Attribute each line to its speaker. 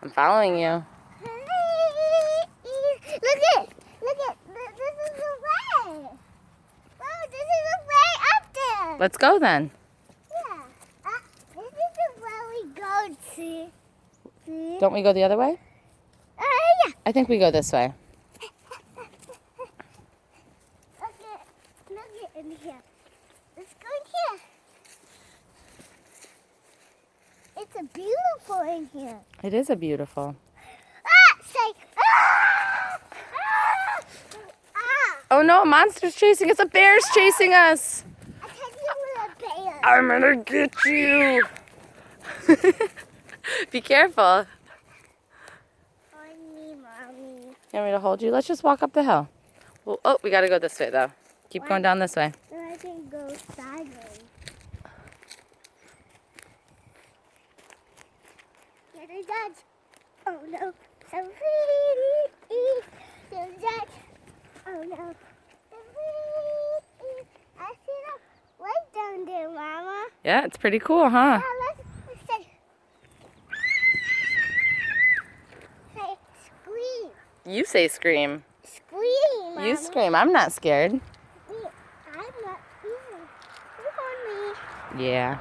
Speaker 1: I'm following you.
Speaker 2: Look at, this is the way. Wow, this is the way up there.
Speaker 1: Let's go then.
Speaker 2: Yeah, this is the way we go to. See?
Speaker 1: Don't we go the other way?
Speaker 2: Yeah.
Speaker 1: I think we go this way.
Speaker 2: Look at in here. Let's go in here. It's a beautiful in here.
Speaker 1: It is a beautiful. Oh no, a monster's chasing us. A bear's chasing us.
Speaker 2: I thought you were a bear.
Speaker 1: I'm gonna get you. Be careful.
Speaker 2: Mommy.
Speaker 1: You want me to hold you? Let's just walk up the hill. Well, oh, we gotta go this way though. Keep going down this way.
Speaker 2: Then I can go sideways. Get a dodge. Oh no. So free. So dodge. Oh no. I see the light down there, Mama.
Speaker 1: Yeah, it's pretty cool, huh?
Speaker 2: Now let's say scream.
Speaker 1: You say scream.
Speaker 2: Scream, Mama.
Speaker 1: You scream. I'm not scared.
Speaker 2: I'm not either. Look on me.
Speaker 1: Yeah.